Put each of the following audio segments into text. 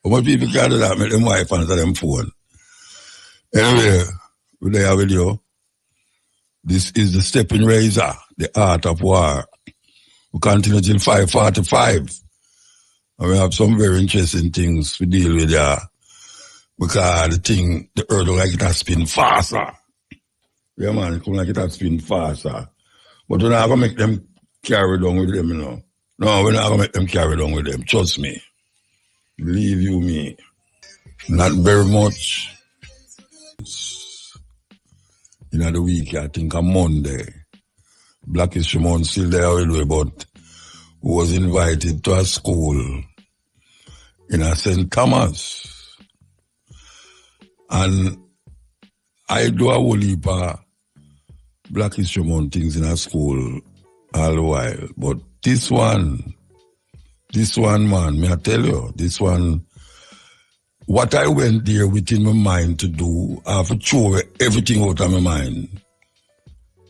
How much people can do that? Make them wife answer them phone. Anyway, we're there with you. This is the Stepping Razor, the art of war. We continue till 5:45. And we have some very interesting things to deal with there. Because the earth like it has spin faster. Yeah, man, it come like it has spin faster. But we're not going to make them carry down with them, you know. No, we're not going to make them carry down with them. Trust me. Believe you me. Not very much. In the week, I think on Monday. Black History Month still there anyway, but was invited to a school in St. Thomas. And I do a whole heap of Black History Month things in a school all the while. But this one, man, may I tell you, this one, what I went there within my mind to do, I have to throw everything out of my mind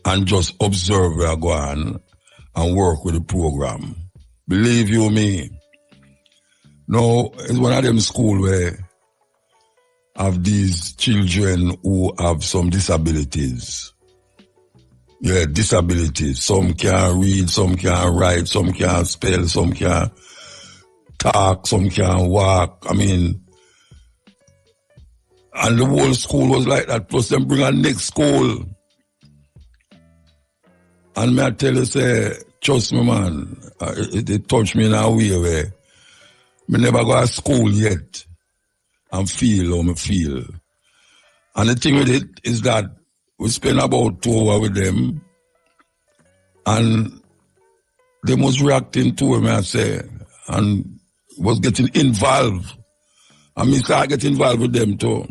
and just observe where I go on and work with the program. Believe you me. No, it's one of them school where have these children who have some disabilities. Yeah, disabilities. Some can't read, some can't write, some can't spell, some can't talk, some can't walk. I mean, and the whole school was like that. Plus them bring a next school. And may I tell you, say, trust me, man, it touched me in a way where me never go to school yet and feel how me feel. And the thing with it is that we spend about 2 hours with them and they was reacting to it, may I say, and was getting involved. And me started getting involved with them too.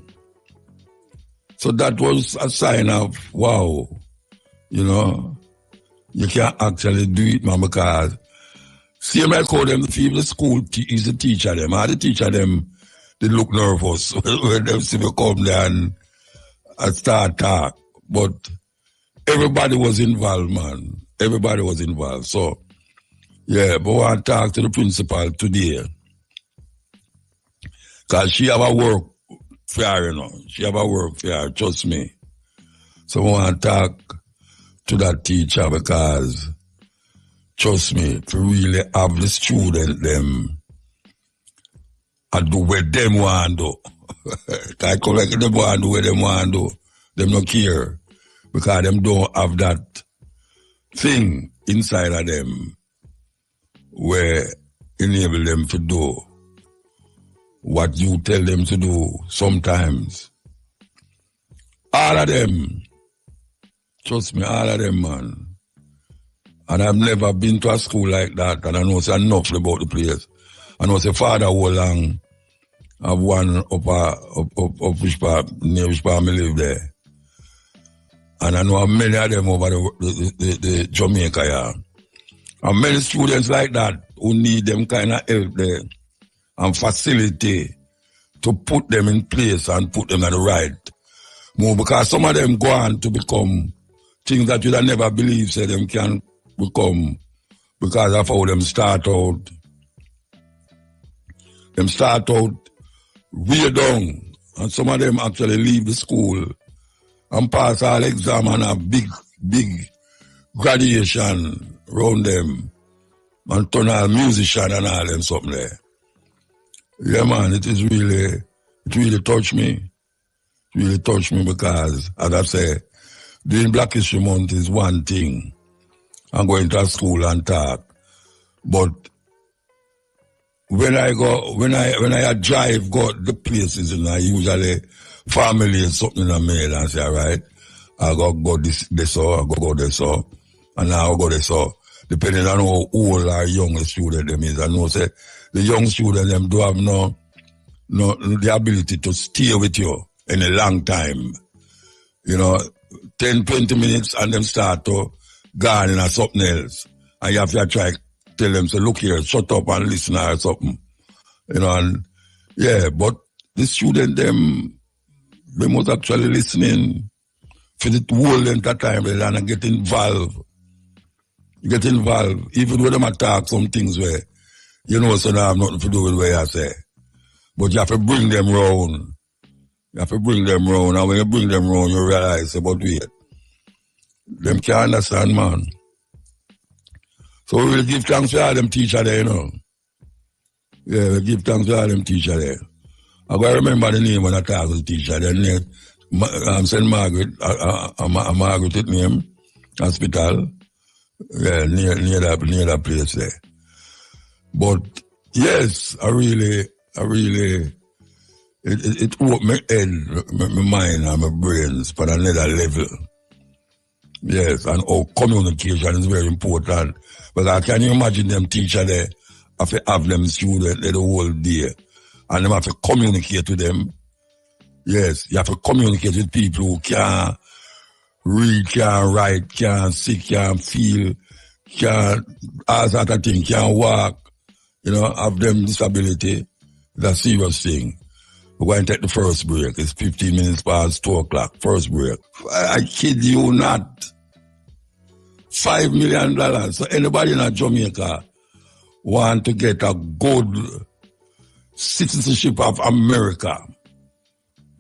So that was a sign of, wow, you know, you can actually do it, man, because same I call them, the school is the teacher them. And the teacher them, they look nervous when they see me come there and start talk. But everybody was involved, man. Everybody was involved. So, yeah, but I want to talk to the principal today. Because she have a work for her, you know. She have a work for her, trust me. So I want to talk to that teacher because, trust me, to really have the student them and do what them want to do. I come like them want to do what them want to do. Them not care because them don't have that thing inside of them where enable them to do what you tell them to do sometimes. All of them, trust me, all of them, man. And I've never been to a school like that, and I know it's enough about the place. I know it's a father who long have one up which part, near which part I live there. And I know many of them over the Jamaica, yeah. And many students like that who need them kind of help there and facility to put them in place and put them at the right move. Because some of them go on to become things that you'd have never believed say them can become because of how them start out. Them start out way down, and some of them actually leave the school and pass all exam and a big graduation around them and turn all musician and all them something there. Yeah, man, it really touched me. It really touched me because, as I say, doing Black History Month is one thing. I'm going to school and talk. But when I drive, go the places, and I usually family is something I made and say, all right, I go this so, I go this so, and now I go this so. Depending on how old or young the student them is. I know say the young student them do have no the ability to stay with you in a long time. You know, 10, 20 minutes and them start to go on in something else. And you have to try tell them, say, look here, shut up and listen or something. You know, and yeah, but the student them was actually listening for the whole length of time and get involved. You get involved, even when them attack some things where, you know, so now have nothing to do with what I say. But you have to bring them round. You have to bring them round. And when you bring them round, you realize, but wait, them can't understand, man. So we will give thanks to all them teachers there, you know. Yeah, we give thanks to all them teachers there. I gotta remember the name when I talk to the teacher. Their name, St. Margaret, Margaret it name, hospital. Yeah, near that place there. But yes, I really, it opened my head, my mind and my brains for another level. Yes, and communication is very important. But can you imagine them teacher there have them students the whole day and them have to communicate with them? Yes, you have to communicate with people who can't read, can't write, can't see, can't feel, can't all sort of thing, can't walk, you know, have them disability. It's a serious thing. We're going to take the first break. It's 15 minutes past 2 o'clock. First break. I kid you not. $5 million. So anybody in Jamaica want to get a good citizenship of America,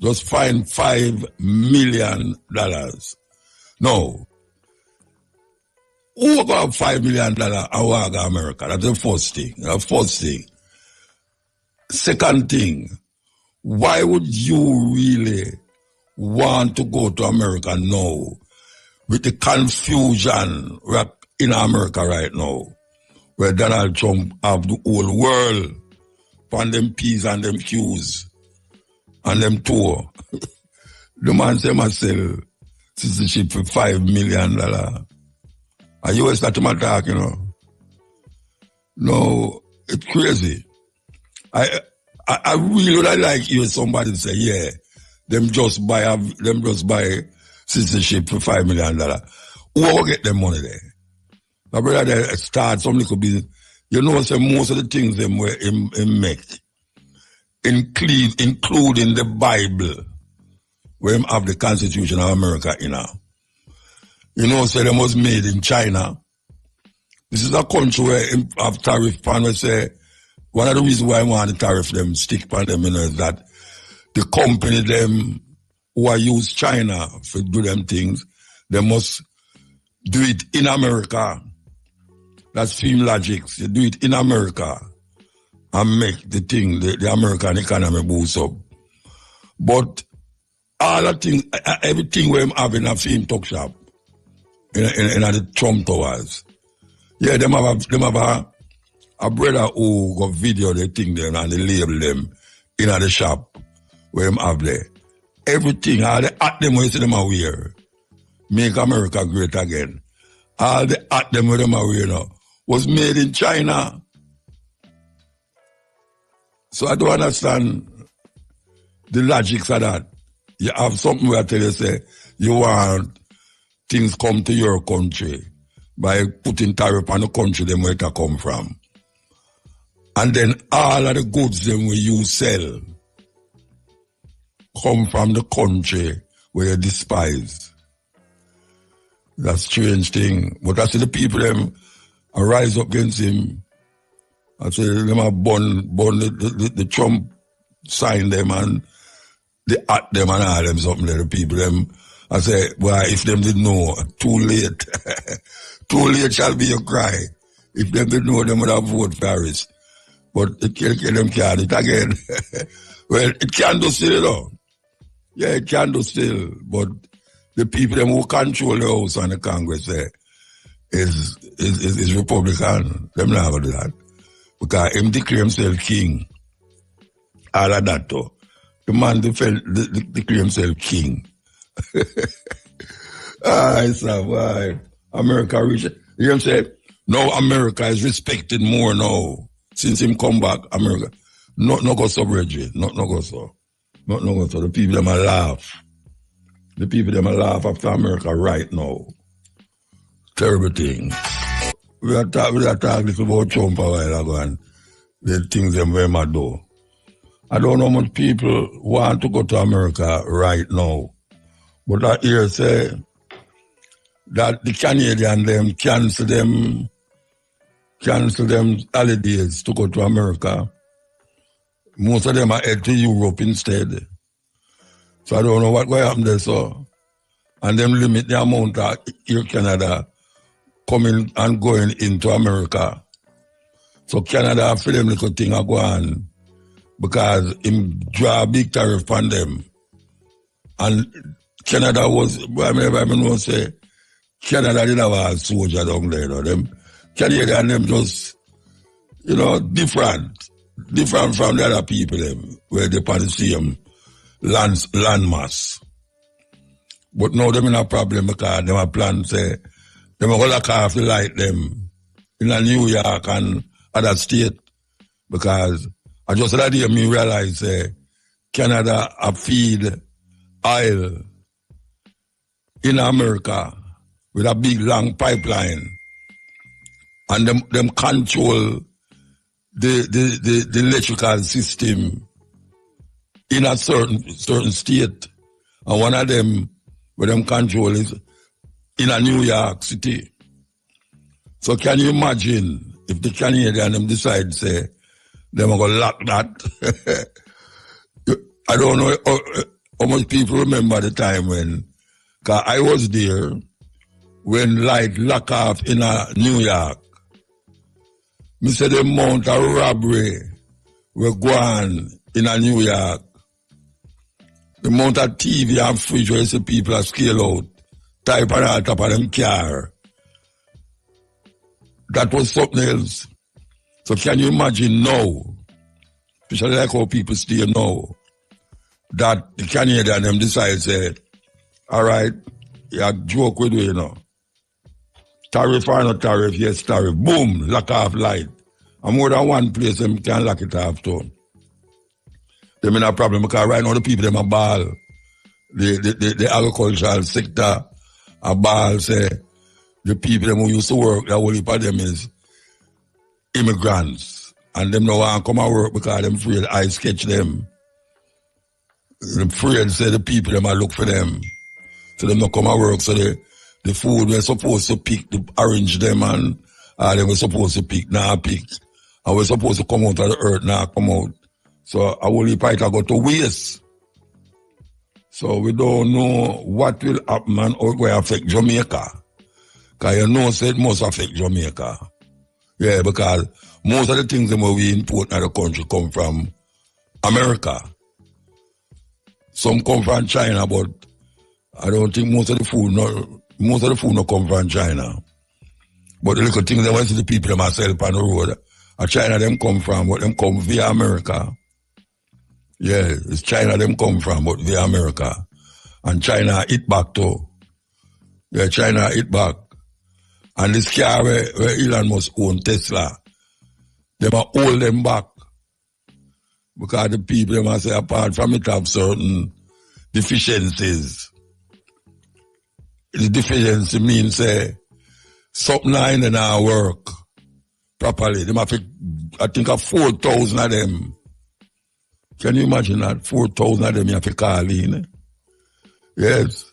just find $5 million. No. Who got $5 million and walk to America? That's the first thing. Second thing, why would you really want to go to America now with the confusion in America right now, where Donald Trump have the whole world on them P's and them Q's and them tour? The man say myself citizenship for $5 million. And you start to talk, you know. No, it's crazy. I really would like hear somebody say, yeah, them just buy citizenship for $5 million. Who will get them money there? My brother there start some little business. You know, say most of the things them where him make, including the Bible, where him have the Constitution of America in now. You know, say them was made in China. This is a country where him have tariff pan, we say, one of the reasons why I want the tariff them stick on them, you know, is that the company them who are use China for do them things, they must do it in America. That's film logics. You do it in America and make the thing, the American economy boost up. But all the things, everything we have in a film talk shop, in the Trump Towers. Yeah, them have a brother who got video the thing them and they label them in the shop where them have there. Everything, all the at them where them are wear, make America great again. All the at them where them are wear now was made in China. So I don't understand the logics of that. You have something where I tell you, say, you want things come to your country by putting tariff on the country them where it come from. And then all of the goods them where you sell come from the country where you despise. That's a strange thing. But I see the people them rise up against him. I say them have burn the Trump sign them and they at them and all them something there, the people them. I say, well, if them didn't know, too late. Too late shall be your cry. If them didn't know, them would have voted for Harris. But it them can't it again. Well, it can do still, though. Yeah, it can do still. But the people them who control the House and the Congress there is Republican. Them not going to do that. Because him declare himself king. All of that, though. The man declare himself king. Why? America reach it. You know what I'm saying? Now America is respected more now. Since him come back, America. No go so, Bridget. No go so. No go so. The people them a laugh. The people them a laugh after America right now. Terrible thing. We are talking about Trump a while ago and the things them very mad do. I don't know how much people want to go to America right now. But I hear say that the Canadian them cancel them holidays to go to America. Most of them are head to Europe instead. So I don't know what will happen there, so. And them limit the amount of Air Canada coming and going into America. So Canada, for them little thing, go on because him draw a big tariff on them. And Canada was, I mean, say, Canada didn't have a soldier down there. Them Canadian, them just, different from the other people, them, where they part the same land mass. But now them in a problem because them a plan, say, them are going to have to light them in New York and other state because I just that day me realize Canada a feed oil in America with a big long pipeline and them control the electrical system in a certain state, and one of them where them control is in a New York City. So can you imagine if the Canadian them decide, say, they're going to lock that? I don't know how much people remember the time when, because I was there when light lock off in New York. Me say the amount of robbery we go on in New York. The amount of TV and fridge where you see people are scale out, type on the top of them car. That was something else. So can you imagine now, especially like how people stay now, that the Canadian them decide, say, all right, you joke with you, Tariff or not tariff, yes, tariff. Boom, lock off light. And more than one place them can lock it off too. They mean a problem because right now the people them a ball. The agricultural sector a ball, say the people them who used to work, the whole heap of them is immigrants. And them no want to come and work because them afraid I sketch them. Them afraid say the people them a look for them. So them not come and work. So the food we're supposed to pick, the orange them and they were supposed to pick, now pick. And we're supposed to come out of the earth, now come out. So a whole heap of go to waste. So we don't know what will happen and how it will affect Jamaica. Because it must affect Jamaica. Yeah, because most of the things that we import in the country come from America. Some come from China, but I don't think most of the food not come from China. But the little things that went to the people that sell on the road, China them come from, but them come via America. Yeah, it's China them come from, but via America. And China hit back too. Yeah, China hit back. And this car where Elon Musk own Tesla, they might hold them back. Because the people, they must say, apart from it have certain deficiencies. The deficiency means, something in our work properly. They must I think of 4,000 of them. Can you imagine that? 4,000 of them you have to call in. Yes.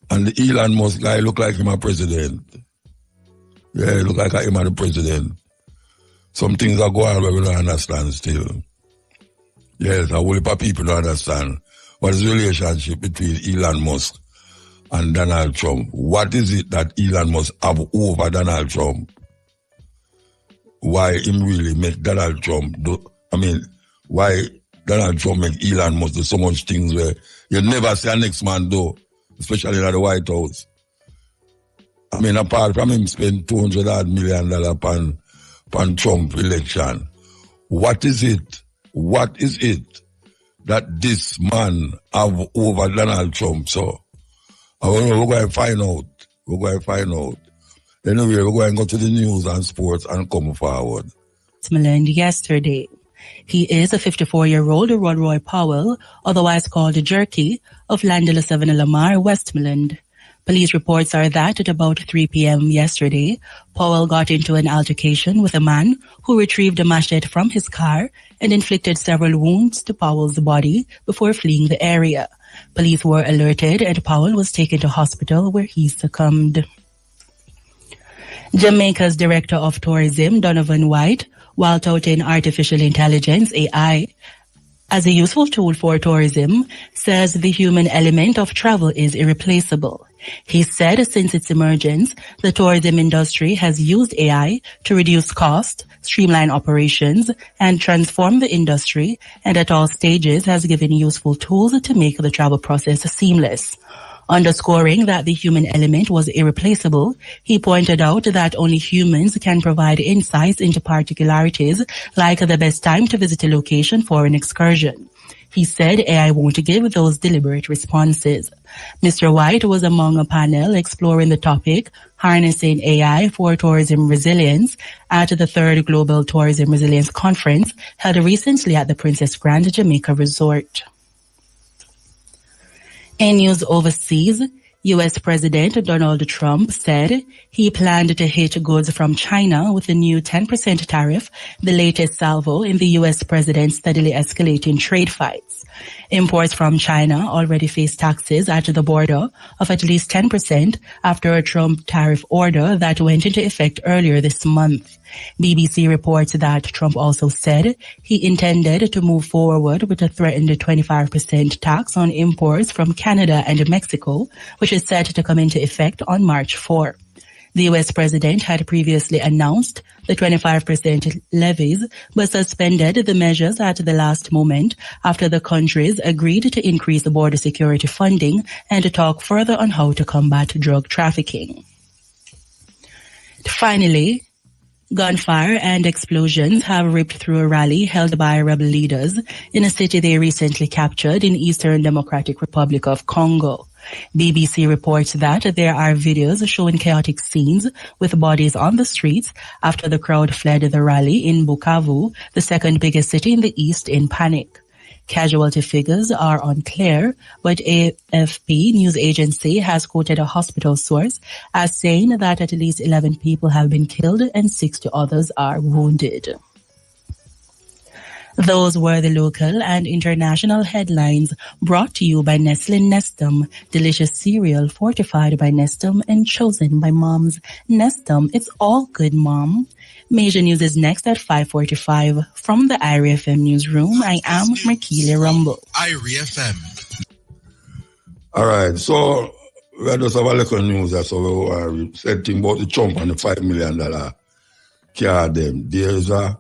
And the Elon Musk guy look like him a president. Yeah, he look like him a the president. Some things are going on where we don't understand still. Yes, a whole heap of people don't understand what is the relationship between Elon Musk and Donald Trump. What is it that Elon Musk have over Donald Trump? Why him really make Donald Trump do, why Donald Trump make Elon Musk do so much things where you never see a next man do, especially in the White House. Apart from him spend $200 million upon Trump election, what is it that this man have over Donald Trump? So, we're going to find out. Anyway, we're going to go to the news and sports and come forward. Westmoreland yesterday. He is a 54-year-old Roy Powell, otherwise called Jerky, of Landela 7 in Lamar, Westmoreland. Police reports are that at about 3 p.m. yesterday, Powell got into an altercation with a man who retrieved a machete from his car and inflicted several wounds to Powell's body before fleeing the area. Police were alerted and Powell was taken to hospital where he succumbed. Jamaica's Director of Tourism, Donovan White, while touting artificial intelligence, AI, as a useful tool for tourism, says the human element of travel is irreplaceable. He said since its emergence, the tourism industry has used AI to reduce cost, streamline operations, and transform the industry, and at all stages has given useful tools to make the travel process seamless. Underscoring that the human element was irreplaceable, he pointed out that only humans can provide insights into particularities like the best time to visit a location for an excursion. He said AI won't give those deliberate responses. Mr. White was among a panel exploring the topic, Harnessing AI for Tourism Resilience, at the 3rd Global Tourism Resilience Conference held recently at the Princess Grand Jamaica Resort. In news overseas, U.S. President Donald Trump said he planned to hit goods from China with a new 10% tariff, the latest salvo in the U.S. president's steadily escalating trade fights. Imports from China already face taxes at the border of at least 10% after a Trump tariff order that went into effect earlier this month. BBC reports that Trump also said he intended to move forward with a threatened 25% tax on imports from Canada and Mexico, which is set to come into effect on March 4. The U.S. president had previously announced the 25% levies, but suspended the measures at the last moment after the countries agreed to increase the border security funding and to talk further on how to combat drug trafficking. Finally, gunfire and explosions have ripped through a rally held by rebel leaders in a city they recently captured in Eastern Democratic Republic of Congo. BBC reports that there are videos showing chaotic scenes with bodies on the streets after the crowd fled the rally in Bukavu, the second biggest city in the east, in panic. Casualty figures are unclear, but AFP news agency has quoted a hospital source as saying that at least 11 people have been killed and 60 others are wounded. Those were the local and international headlines brought to you by Nestle Nestum, delicious cereal fortified by Nestum and chosen by moms. Nestum, it's all good, Mom. Major news is next at 5:45 from the IRI FM newsroom. I am Merkelia Rumble. IRI FM. All right, so we just have a little news. So we are setting about the Trump and the $5 million card. There's a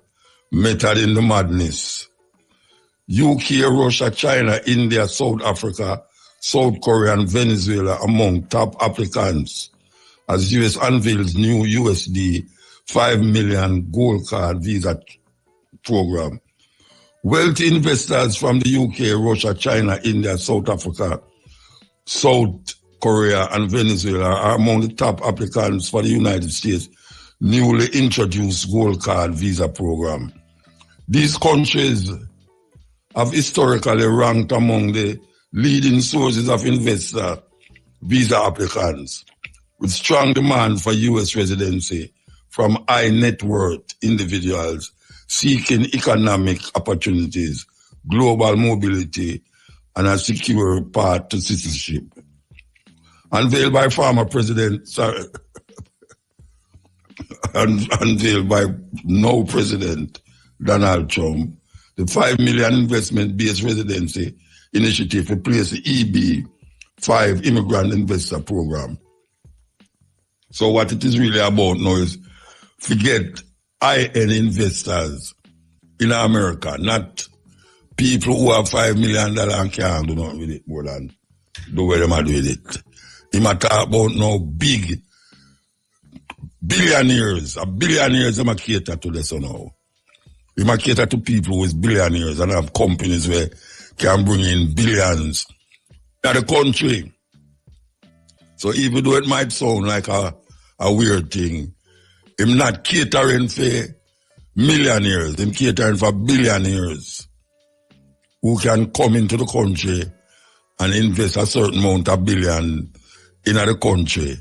method in the madness. UK, Russia, China, India, South Africa, South Korea, and Venezuela among top applicants as US unveils new USD 5 million gold card visa program. Wealthy investors from the UK, Russia, China, India, South Africa, South Korea, and Venezuela are among the top applicants for the United States' newly introduced gold card visa program. These countries have historically ranked among the leading sources of investor visa applicants, with strong demand for U.S. residency from high net worth individuals seeking economic opportunities, global mobility, and a secure path to citizenship. Unveiled by former President, unveiled by now President Donald Trump, the 5 million investment-based residency initiative replaced the EB-5 immigrant investor program. So what it is really about now is forget high-end investors in America, not people who have $5 million and can't do nothing with it more than do what they do with it. He might talk about now big billionaires. Billionaires they might cater to this now. He might cater to people with billionaires and have companies where can bring in billions to the country. So even though it might sound like a weird thing, I'm not catering for millionaires, I'm catering for billionaires who can come into the country and invest a certain amount of billion in the country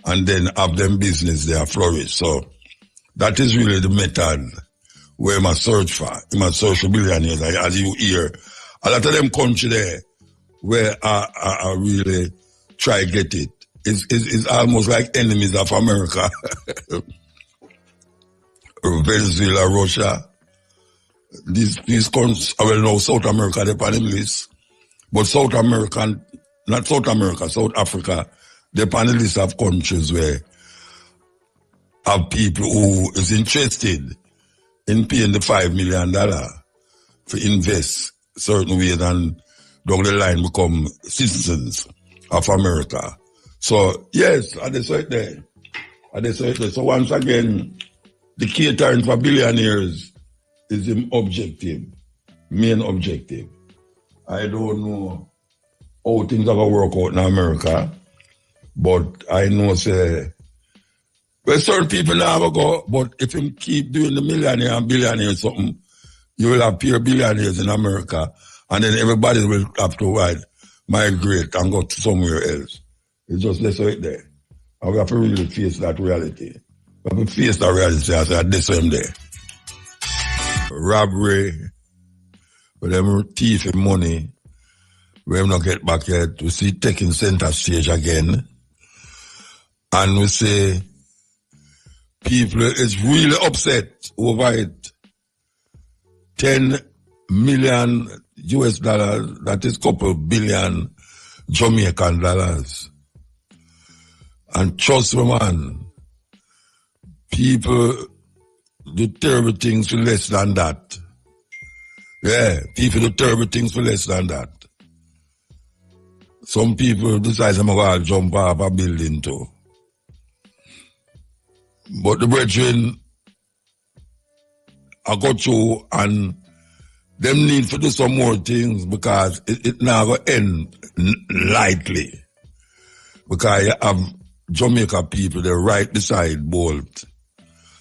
and then have them business there flourish. So that is really the method where I search for. I must search for billionaires, as you hear. A lot of them country there where I really try to get it. It's almost like enemies of America. Venezuela, Russia. These countries, well, now South America, they're on the list. But South Africa, South Africa, they're on the list of countries where have people who is interested in paying the $5 million to invest certain ways and down the line become citizens of America. So, yes, I decided there. So once again, the catering for billionaires is the main objective. I don't know how things are going to work out in America, but I know, say, well, certain people never go, but if you keep doing the millionaire and billionaire something, you will have pure billionaires in America, and then everybody will have to migrate and go to somewhere else. It's just less right there. And we have to really face that reality. We have to face that reality. I said, this one there. Robbery, with them thief money, we have not get back yet. We see taking center stage again. And we say, people is really upset over it. 10 million US dollars, that is couple billion Jamaican dollars. And trust me, man, people do terrible things for less than that. Yeah, people do terrible things for less than that. Some people decide I'm going to jump off a building too. But the brethren, I got through and them need to do some more things because it now going to end lightly. Because you have Jamaica people, they right beside Bolt.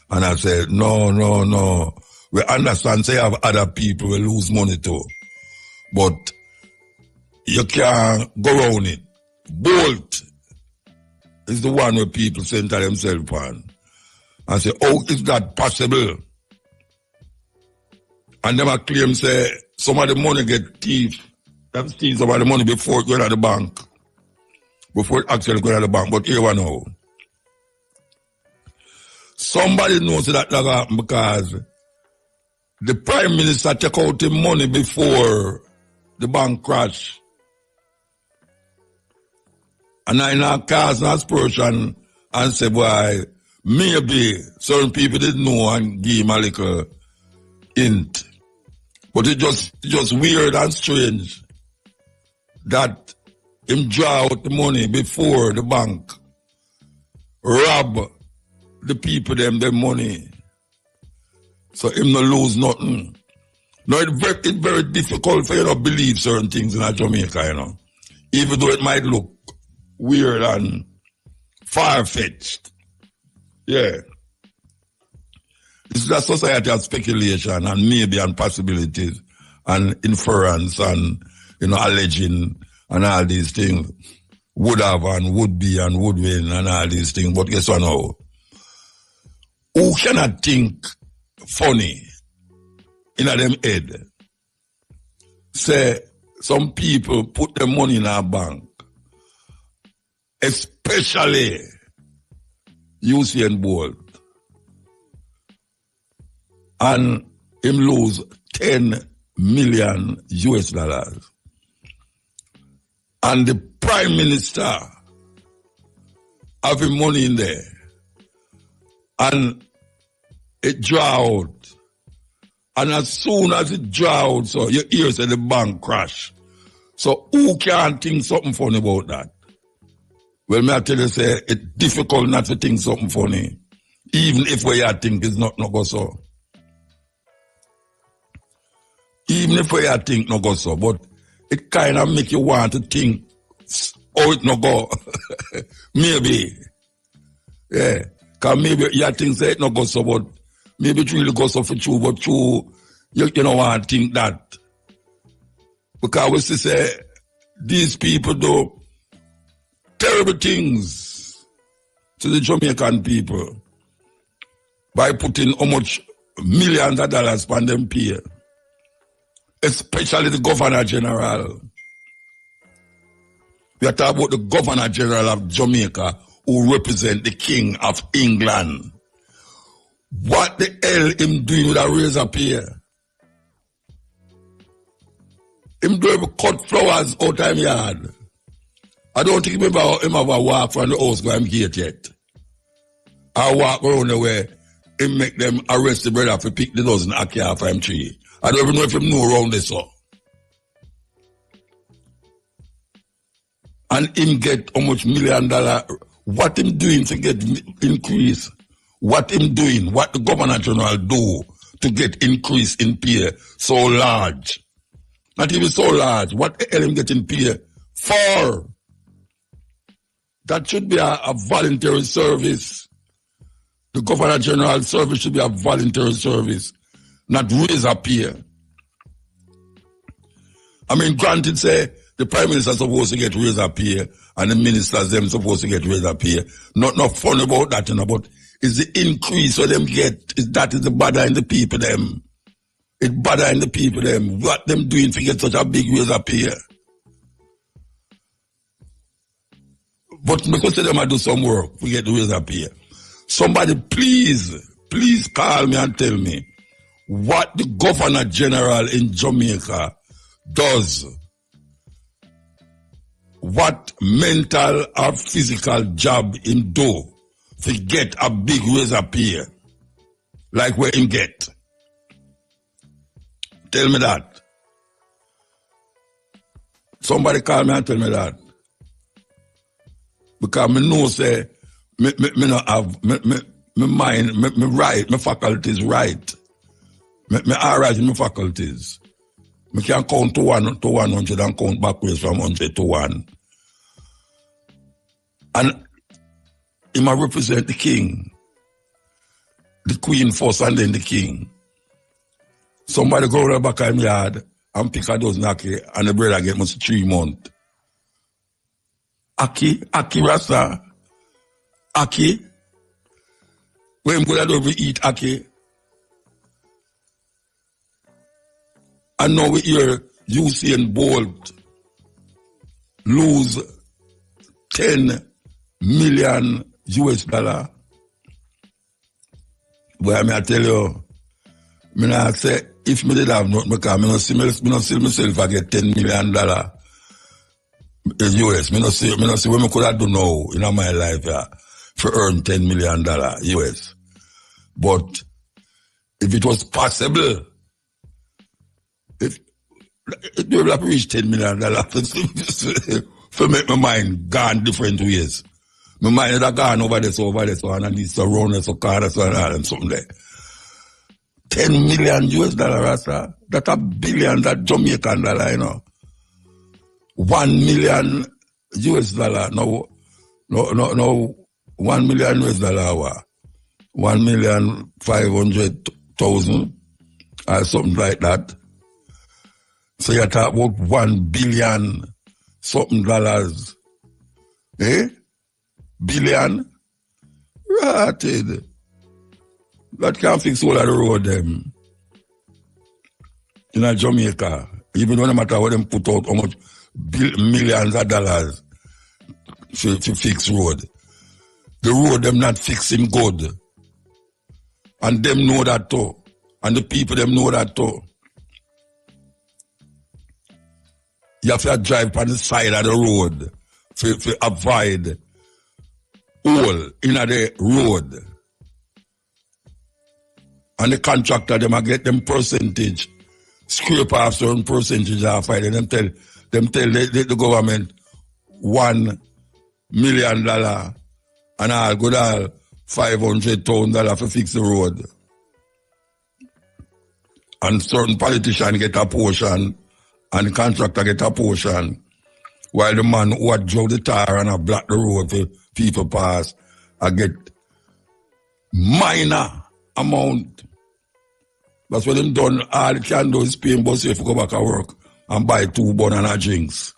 And I said, no. We understand, say, you have other people who lose money too. But you can't go around it. Bolt is the one where people center themselves on. And say, how is that possible? And them claim, say, some of the money get thief. Them steal some of the money before it go to the bank. Before it actually go to the bank. But here we know. Somebody knows that happen because the Prime Minister took out the money before the bank crash. And I now cast an aspersion and say, boy, maybe certain people didn't know and give him a little hint. But it just weird and strange that him draw out the money before the bank rob the people them money. So him not lose nothing. Now it's very difficult for you to believe certain things in Jamaica, you know. Even though it might look weird and far-fetched. Yeah. It's a society of speculation and maybe and possibilities and inference and, alleging and all these things. Would have and would be and would win and all these things. But guess what now? Who cannot think funny in them head? Say, some people put their money in our bank, especially Usain Bolt, and him lose 10 million US dollars. And the Prime Minister having money in there. And it draw out. And as soon as it draw out, so you hear say the bank crash. So who can think something funny about that? Well, may I tell you, say, it's difficult not to think something funny. Even if what you think is not go so. Even if what you think not go so. But it kind of make you want to think, oh, it not go. Maybe. Yeah. Because maybe you think say it not go so, but maybe it really go so for you, but you don't want to think that. Because we say, these people do terrible things to the Jamaican people by putting how much millions of dollars on them pay. Especially the Governor General. We are talking about the Governor General of Jamaica who represent the King of England. What the hell him doing with a razor pay? Him doing cut flowers out of him yard. I don't think him ever walk from the house where I'm gate yet. I walk around the way him make them arrest the brother for pick the dozen ackee off him tree. I don't even know if him know around this so. And him get how much $1 million. What him doing to get increase? What him doing? What the Governor General do to get increase in pay so large? Not even so large. What the hell him getting pay for? That should be a voluntary service. The Governor General service should be a voluntary service, not raise a pay. I mean, granted, say, the Prime Minister is supposed to get raise a pay, and the ministers them supposed to get raise a pay. Not fun about that, you know, but it's the increase what them get, that is the bothering the people them. It bothering the people them. What them doing to get such a big raise a pay? But because them I do some work, we get the raise a pay. Somebody please call me and tell me what the Governor General in Jamaica does. What mental or physical job him do to get a big raise of pay like where him get? Tell me that. Somebody call me and tell me that. Because me know say me not have me mind, me right, my faculties right. Me alright in my faculties. Me can count to 100 and count backwards from 100 to 1. And he might represent the king, the queen first and then the king. Somebody go to the back of my yard and pick a dozen ackee and the brother get must 3 months. Ackee Rasta. Ackee. When him go to eat ackee. And now we hear Usain Bolt lose $10 million US. Well, I tell you, me not say if me did have nothing, because me not see myself I get $10 million US. Me not see what me could have done now in my life for earn $10 million US. But if it was possible, if you will have reached $10 million for make my mind gone different ways. My mind had gone over this, and at least around this, and something there. $10 million US, Rasta. That's $1 billion, that Jamaican dollar, you know. $1 million US. No, $1 million US. 1,500,000 or something like that. So you talk about $1 billion something dollars. Eh? Billion? Ratted. That can't fix all of the road them. In Jamaica. Even no matter what them put out how much millions of dollars to fix road. The road them not fixing good. And them know that too. And the people them know that too. You have to drive on the side of the road to avoid hole in the road. And the contractor them get them percentage, scrape off certain percentage off it, and them tell the government $1 million and all good all $500,000 to fix the road. And certain politicians get a portion and the contractor get a portion, while the man who had drove the tire and block the road for people pass, I get minor amount. That's what them done. All they can do is pay him bus if go back to work and buy 2 banana drinks.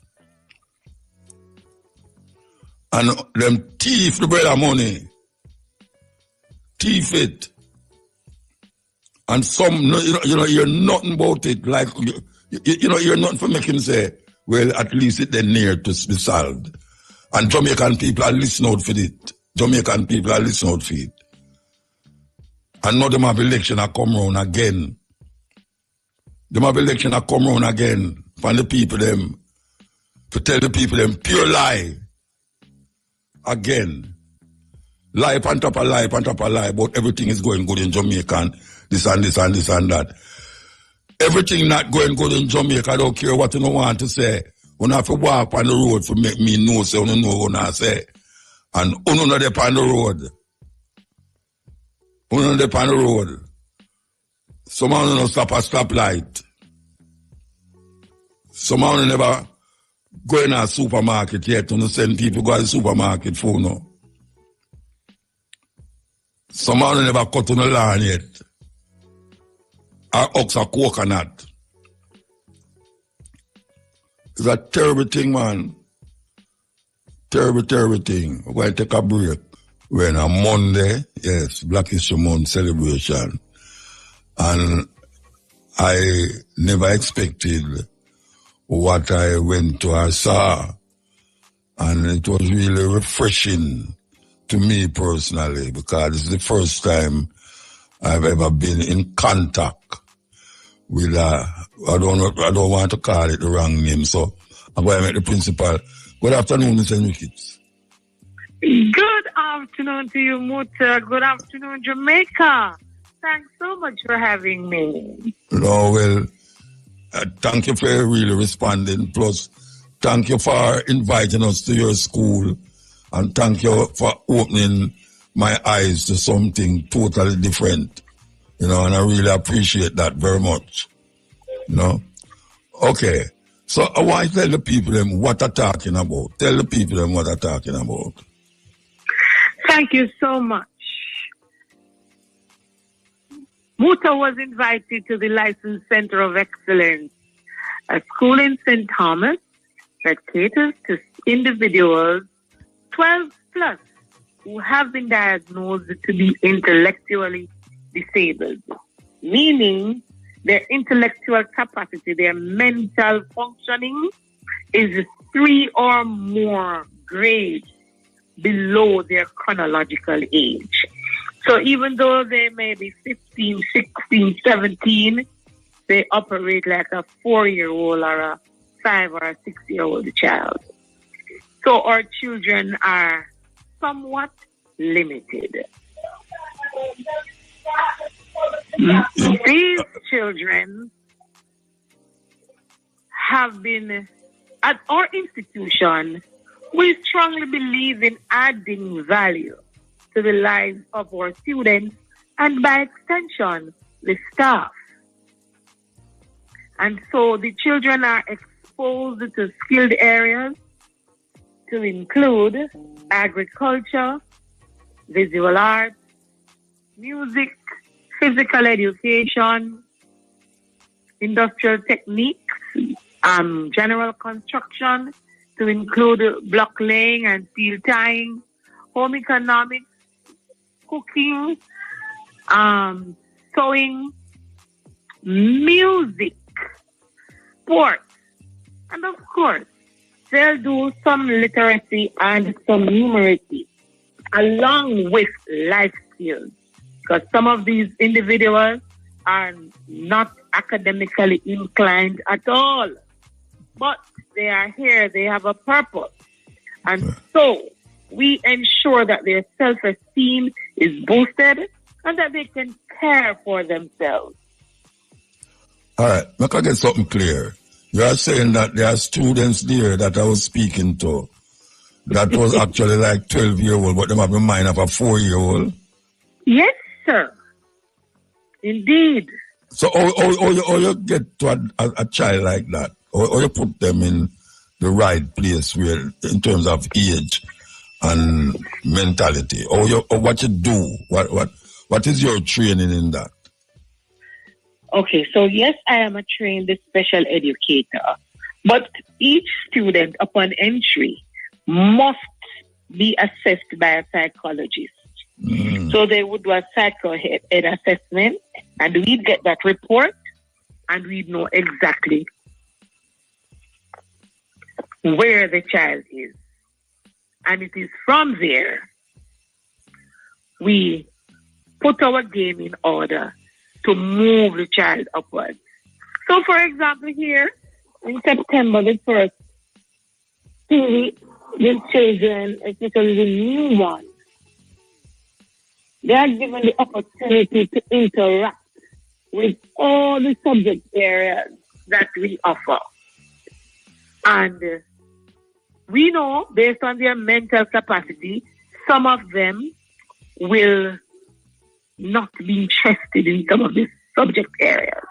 And them thief the bread of money. Thief it. And some, you know, hear nothing about it. Like, you know, hear nothing for making say, well, at least it then near to be solved. And Jamaican people are listening out for it. Jamaican people are listening out for it. And now them have election a come round again. Them have election a come round again. For the people them. To tell the people them pure lie. Again. Lie on top of lie on top of lie. But everything is going good in Jamaica. And this and this and this and that. Everything not going good in Jamaica. I don't care what you want to say. You have to walk on the road to make me know so you know what I say. And you know they're on the road. You know they're on the road. Someone don't stop a stoplight. Someone never go in a supermarket yet. You send people go to the supermarket for no. Someone never cut on the lawn yet. Or ox a coconut. It's a terrible thing, man. Terrible, terrible thing. We're going to take a break. We're on Monday, yes, Black History Month celebration. And I never expected what I went to or saw. And it was really refreshing to me personally because it's the first time I've ever been in contact with I don't want to call it the wrong name, so I'm going to make the principal. Good afternoon, Mr. Ricketts. Good afternoon to you, Muta. Good afternoon, Jamaica. Thanks so much for having me. No, well, thank you for really responding. Plus, thank you for inviting us to your school. And thank you for opening my eyes to something totally different. You know, and I really appreciate that very much. You know? Okay. So I want to tell the people them what I'm talking about. Tell the people them what I'm talking about. Thank you so much. Muta was invited to the Licensed Center of Excellence, a school in St. Thomas that caters to individuals 12 plus who have been diagnosed to be intellectually disabled, meaning their intellectual capacity, their mental functioning is 3 or more grades below their chronological age. So even though they may be 15, 16, 17, they operate like a 4-year-old or a 5 or a 6-year-old child. So our children are somewhat limited. These children have been, at our institution, we strongly believe in adding value to the lives of our students and by extension, the staff. And so the children are exposed to skilled areas to include agriculture, visual arts, music, physical education, industrial techniques, general construction, to include block laying and steel tying, home economics, cooking, sewing, music, sports, and of course, they'll do some literacy and some numeracy, along with life skills. Because some of these individuals are not academically inclined at all. But they are here, they have a purpose. And so we ensure that their self-esteem is boosted and that they can care for themselves. All right, make I get something clear. You are saying that there are students there that I was speaking to that was actually like 12-year-old, but they have the mind of a 4-year-old? Yes, sir. Indeed. So how you get to a child like that? Or you put them in the right place where, in terms of age and mentality? Or what you do? What is your training in that? Okay, so yes, I am a trained special educator, but each student upon entry must be assessed by a psychologist. So they would do a psycho-ed assessment, and we'd get that report, and we'd know exactly where the child is. And it is from there we put our game in order to move the child upwards. So, for example, here in September the 1st, the children, especially the new ones, they are given the opportunity to interact with all the subject areas that we offer. And we know, based on their mental capacity, some of them will not be interested in some of these subject areas.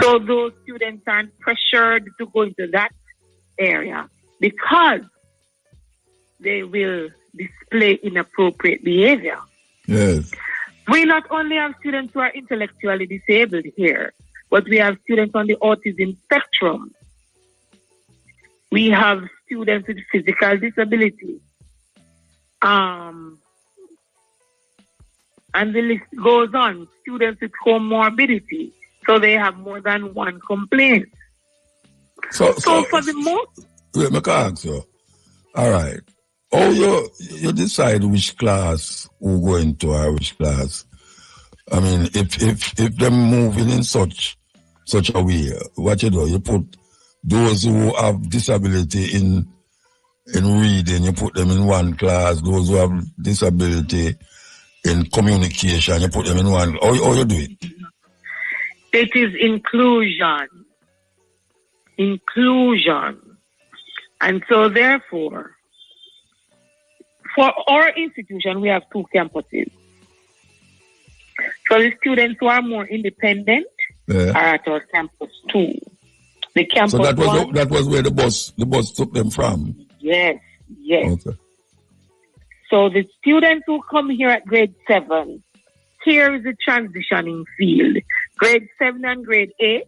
So those students aren't pressured to go into that area because they will display inappropriate behavior. Yes. We not only have students who are intellectually disabled here, but we have students on the autism spectrum. We have students with physical disability. And the list goes on. Students with comorbidity. So they have more than one complaint. So for the most... Wait, I can ask you. All right. Oh, you decide which class who go into or which class. I mean, if they're moving in such a way, what you do, you put those who have disability in reading, you put them in one class. Those who have disability in communication, you put them in one. How you do it? It is inclusion. Inclusion. And so therefore, for our institution, we have 2 campuses. So the students who are more independent are at our campus 2. The campus so that was one, that was where the bus took them from. Yes. Okay. So the students who come here at grade 7, here is the transitioning field. Grade 7 and grade 8,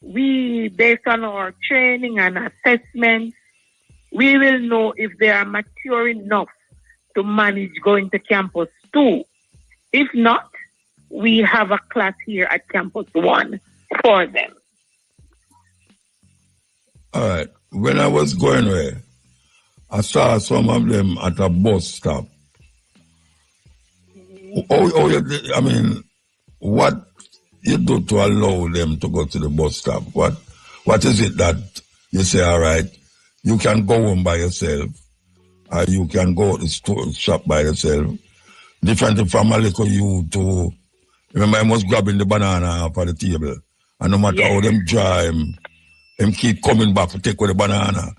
we, based on our training and assessments, we will know if they are mature enough to manage going to campus 2. If not, we have a class here at campus 1 for them. All right. When I was going there, I saw some of them at a bus stop. I mean, what you do to allow them to go to the bus stop? What is it that you say, all right, you can go home by yourself, or you can go to the store shop by yourself? Different from a little youth to, remember, I was grabbing the banana off of the table, and no matter how them dry him keep coming back to take away the banana.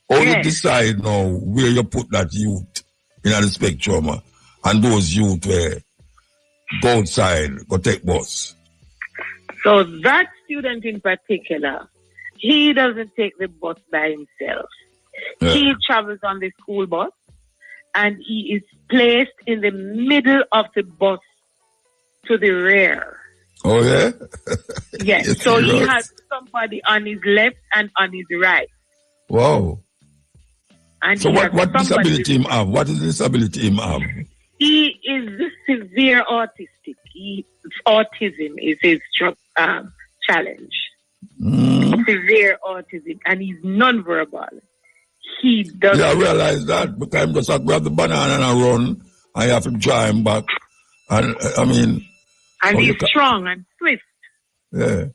How you decide now where you put that youth in the spectrum, and those youth where go outside, go take bus? So that student in particular, he doesn't take the bus by himself. Yeah. He travels on the school bus, and he is placed in the middle of the bus to the rear. Oh, yeah? Yes. So he has somebody on his left and on his right. Wow. And so what disability him have? What is the disability him have? He is severe autistic. Autism is his challenge. Severe autism, and he's non-verbal. He doesn't. Yeah, I realize that because I'm just grab the banana and run. I have to drive him back, and I mean. And he's strong and swift. Yeah.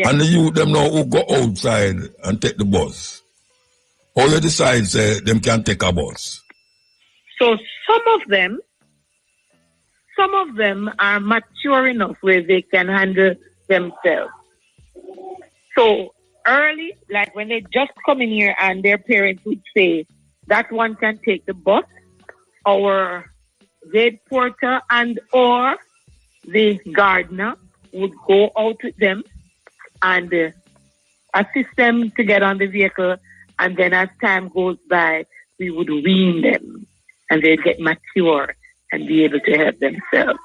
And the youth them know who go outside and take the bus. All you decide say them can take a bus. So some of them are mature enough where they can handle themselves. So early, like when they just come in here and their parents would say, that one can take the bus, our gate porter and or the gardener would go out with them and assist them to get on the vehicle, and then as time goes by, we would wean them and they'd get mature and be able to help themselves.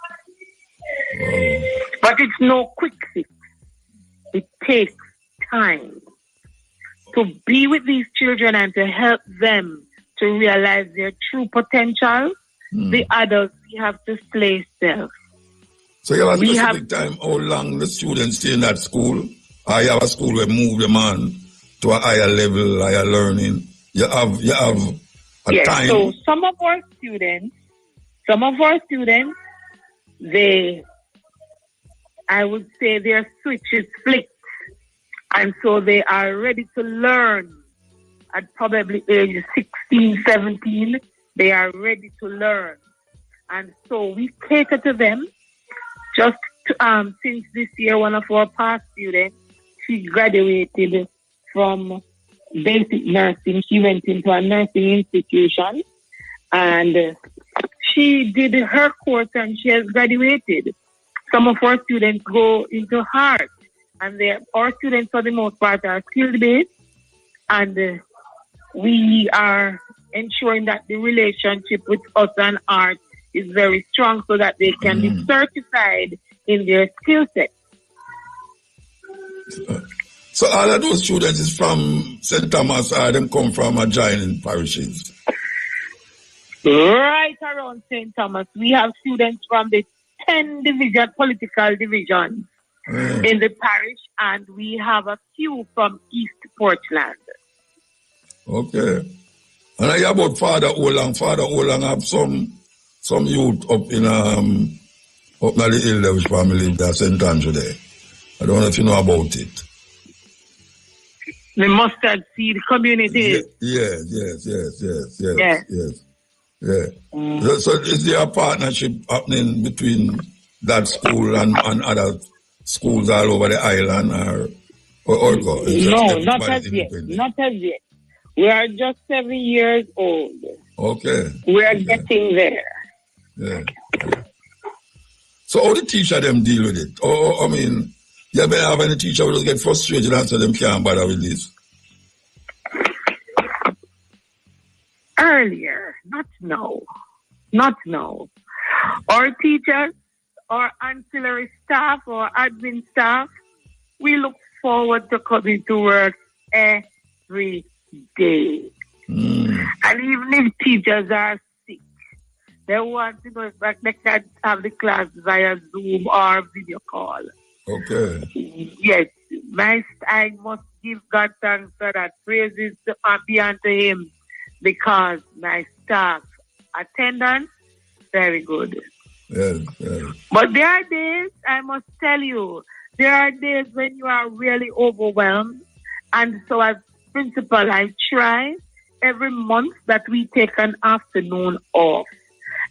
But it's no quick fix. It takes time to be with these children and to help them to realize their true potential. The adults, we have to play self. So you have a specific time how long the students stay in that school? Or you have a school where move them on to a higher level, higher learning? You have a time? So some of our students Some of our students, I would say their switch is flicked. And so they are ready to learn at probably age 16, 17. They are ready to learn. And so we cater to them. Just since this year, one of our past students, she graduated from basic nursing. She went into a nursing institution and she did her course and she has graduated. Some of our students go into heart, and our students for the most part are skill-based, and we are ensuring that the relationship with us and art is very strong so that they can be certified in their skill set. So all of those students is from St. Thomas, or them come from adjoining parishes? Right around St. Thomas, we have students from the 10 political divisions in the parish, and we have a few from East Portland. Okay. And I hear about Father Olang. Father Olang have some youth up in the hill there, which family live there, St. Andrew there. I don't know if you know about it. The mustard seed community. Yes. Yeah. So is there a partnership happening between that school and other schools all over the island, or no, not as yet. Not as yet. We are just 7 years old. Okay. We are getting there. Yeah. So how the teacher them deal with it? I mean, you ever have any teacher who just get frustrated and say them can't bother with this? Earlier, not now. Not now. Our teachers, our ancillary staff, or admin staff, we look forward to coming to work every day. And even if teachers are sick, they want to know if they can have the class via Zoom or video call. Okay. Yes, I must give God thanks for that. Praises be unto Him, because my staff attendance, very good. Yes. But there are days, I must tell you, there are days when you are really overwhelmed. And so as principal, I try every month that we take an afternoon off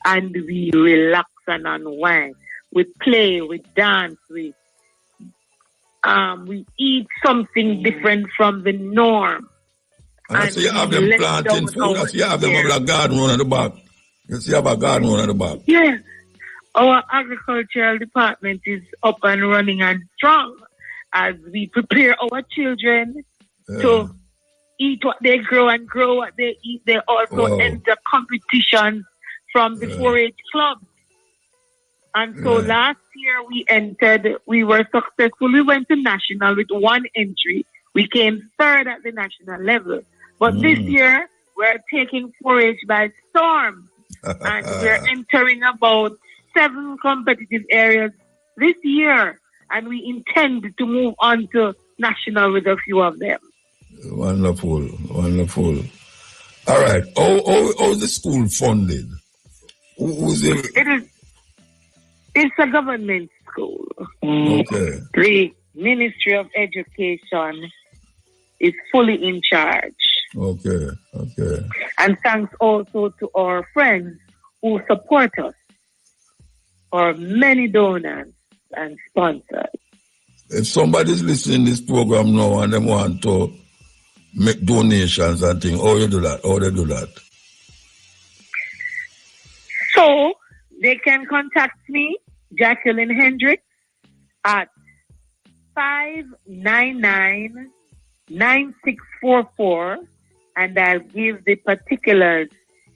and we relax and unwind. We play, we dance, we eat something different from the norm. And so you have them planting food, so you have them have a garden run at the back. You see, you have a garden run at the back. Yes. Our agricultural department is up and running and strong as we prepare our children to eat what they grow and grow what they eat. They also enter competitions from the 4-H club. And so last year we were successful. We went to national with one entry. We came third at the national level. But this year, we're taking 4-H by storm. And we're entering about 7 competitive areas this year. And we intend to move on to national with a few of them. Wonderful. All right. How's the school funded? Who's it? It's a government school. Okay. The Ministry of Education is fully in charge. Okay. And thanks also to our friends who support us, our many donors and sponsors. If somebody's listening to this program now and they want to make donations and things, how they do that? So they can contact me, Jacqueline Hendricks, at 599-9644, and I'll give the particulars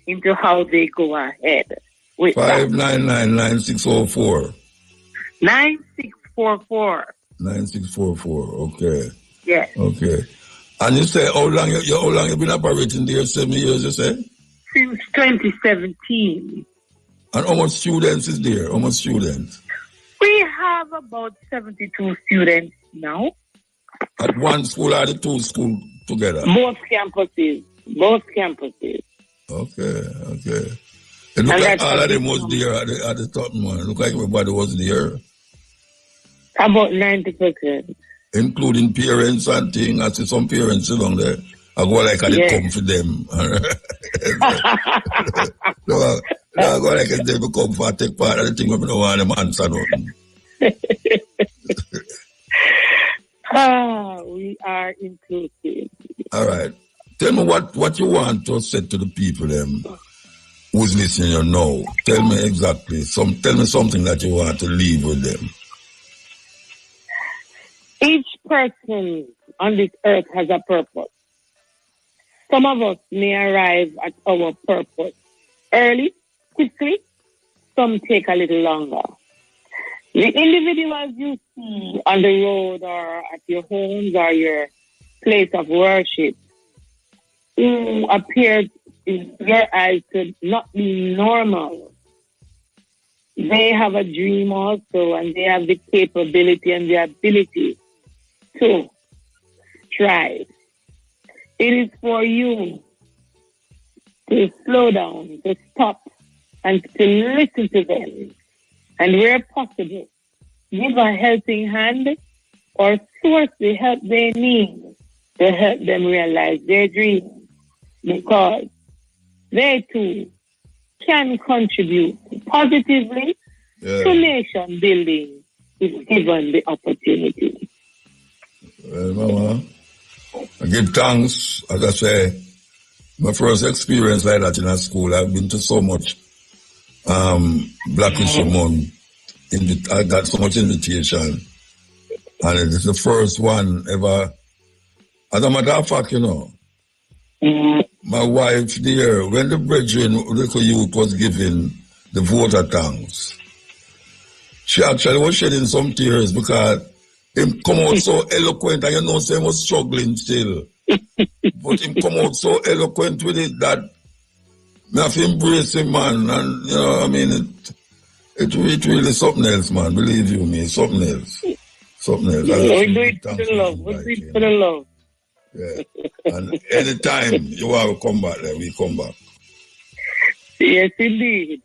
into how they go ahead with 599-9604. 9644. 9644. Okay. Yes. Okay. And you say how long you been operating there? 7 years, you say? Since 2017. And how much students is there? How much students? We have about 72 students now. At one school or the two schools together? Both campuses. Okay. It looked And like that's all a of them big was number. there at the top, man. It looked like everybody was there, About 90%. including parents and things. I see some parents along there. I go like I did Yes. come for them. No, I go like they come for take part of the thing when I don't want them answer nothing. We are inclusive. All right. Tell me what you want to say to the people who's listening you know. Tell me exactly. Tell me something that you want to leave with them. Each person on this earth has a purpose. Some of us may arrive at our purpose early, quickly. Some take a little longer. The individuals you see on the road or at your homes or your place of worship who appear in your eyes to not be normal, they have a dream also, and they have the capability and the ability to strive. It is for you to slow down, to stop, and to listen to them. And where possible, give a helping hand or source the help they need to help them realize their dreams. Because they too can contribute positively to nation building if given the opportunity. Well, Mama, I give thanks. As I say, my first experience like that in a school, I've been to so much Black History Month. I got so much invitation. And it is the first one ever. As a matter of fact, my wife there, when the brethren, little youth was giving the voter thanks, she actually was shedding some tears because him come out so eloquent, and he was struggling still. But him come out so eloquent with it that I have to embrace him, man. And, it really something else, man. Believe you me, something else. Something else. We do it for the love. We do it for the love. Yeah. And anytime you want to come back there, we come back. Yes, indeed.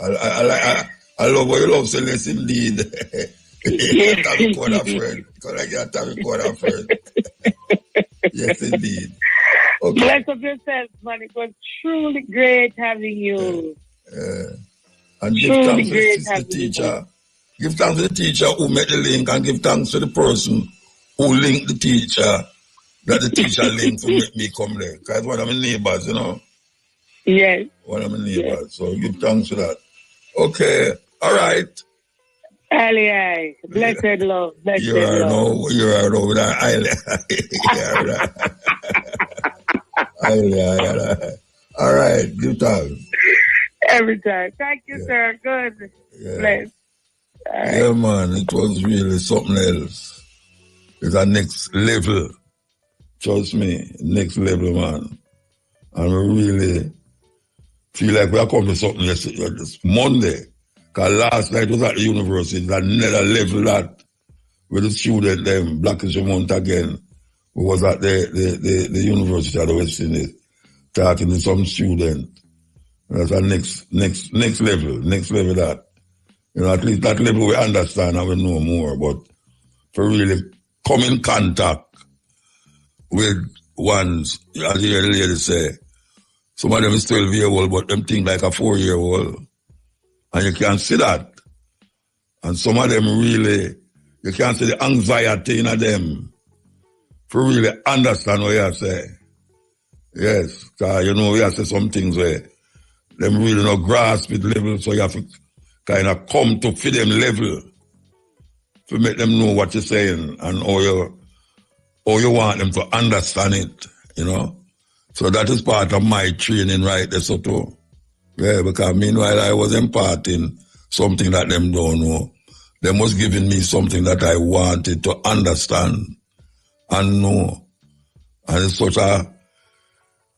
I love what you love, so yes, indeed. You can't record a friend. Because I can't record a friend. Yes, indeed. Okay. Bless up yourself, man. It was truly great having you. And give thanks to the teacher. Give thanks to the teacher who made the link, and give thanks to the person who linked the teacher, that the teacher linked to make me come there. Because one of my neighbors, Yes. One of my neighbors. Yes. So give thanks to that. Okay. All right. Ali, blessed love. Blessed love. You are no with our All right. Give thanks. Every time. Thank you, sir. Good. Yeah. Bless. Right. Yeah, man. It was really something else. It's a next level. Trust me. Next level, man. And we really feel like we are coming to something this Monday. Because last night was at the university. Another level that with the student, them, Black History Month again. We was at the University of the West Indies talking to some student. That's a next level that. At least that level we understand and we know more, but for really come in contact with ones, as you hear the lady say, some of them is 12-year-old, but them think like a 4-year-old. And you can see that. And some of them really, you can see the anxiety in them for really understand what you say. Yes, because you have to say some things where them really not grasp it level, so you have to kind of come to fit them level to make them know what you're saying and how you want them to understand it, So that is part of my training right there, so too. Yeah, because meanwhile I was imparting something that them don't know. Them was giving me something that I wanted to understand and know. And it's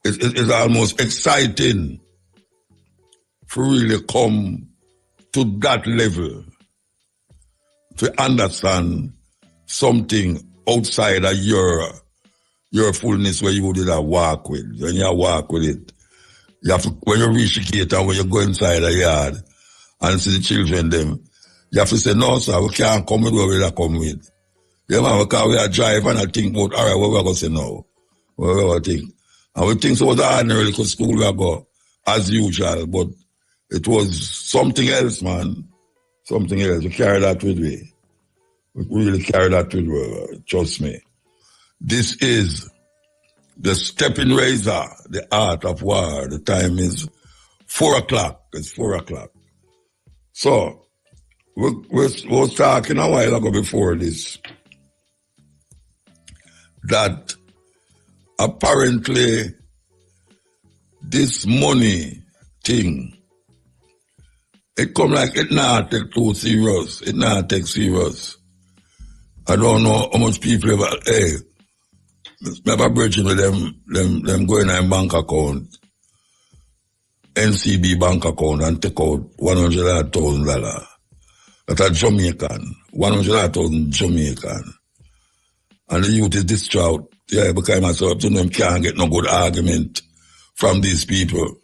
it's almost exciting to really come to that level to understand something outside of your fullness where you did walk with. When you walk with it, You have to, when you reach the gate and when you go inside the yard and see the children, them, you have to say, no, sir, we can't come with where we come with. Yeah, man, because we are drive and I think about, all right, what we're going to say now? What we're going to think? And we think so was ordinary because school we go as usual, but it was something else, man. Something else. We carry that with me. We really carry that with me. Trust me. This is the stepping razor, the art of war. The time is 4 o'clock. It's 4 o'clock. So, we were talking a while ago before this that apparently this money thing, it come like it not take too serious. It not take serious. I don't know how much people ever, hey, never bridging with them going in bank account, NCB bank account and take out $100,000. That's a Jamaican, 100,000 Jamaican. And the youth is distraught. Yeah, because myself to them can't get no good argument from these people.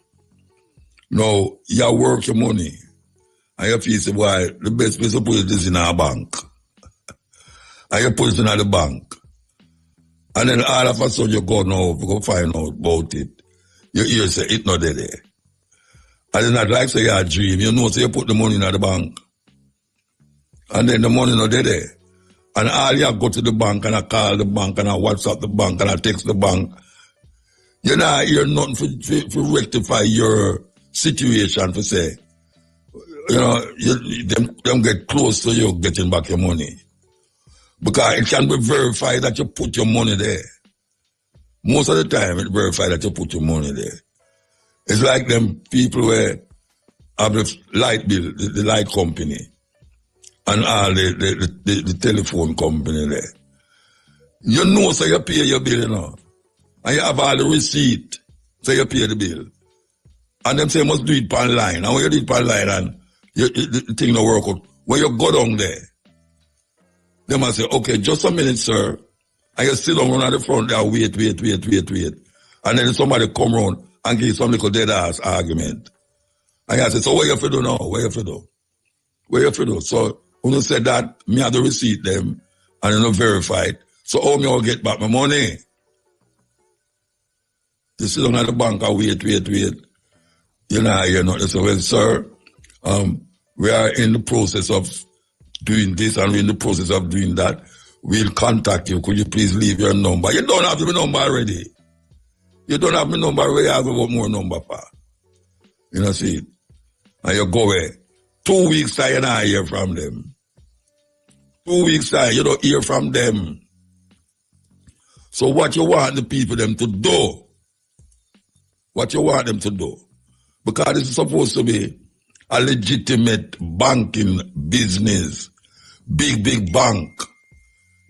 Now, you work your money. And you feel say, boy, the best place to put it is in our bank. And you put it in the bank. And then all of a sudden you go now, you go find out about it. You hear say, it's not there. And it's not like say you dream. You know, say you put the money in the bank. And then the money not there. And all you go to the bank and I call the bank and I WhatsApp the bank and I text the bank. You know, hear nothing for rectify your situation for say, you know, them get close to you getting back your money. Because it can be verified that you put your money there. Most of the time it verified that you put your money there. It's like them people where have the light bill, the light company. And all the telephone company there. You know, so you pay your bill, you know. And you have all the receipt, so you pay the bill. And them say you must do it online. And when you do it online and the thing don't work out, when you go down there, they must say, okay, just a minute, sir. And you sit down at the front there, wait. And then somebody come around and give some little dead ass argument. And you say, so what you have to do now? What you have to do? So, when you said that, me have to receipt them and you know verify it. So how me will get back my money? You sit down at the bank and wait. You know, they say, well, sir, we are in the process of doing this and we're in the process of doing that. We'll contact you. Could you please leave your number? You don't have my number already. You don't have my number already. I have one more number for. You know, see? And you go away. 2 weeks time, you don't hear from them. 2 weeks time, you don't hear from them. So what you want the people them to do? What you want them to do? Because this is supposed to be a legitimate banking business. Big bank.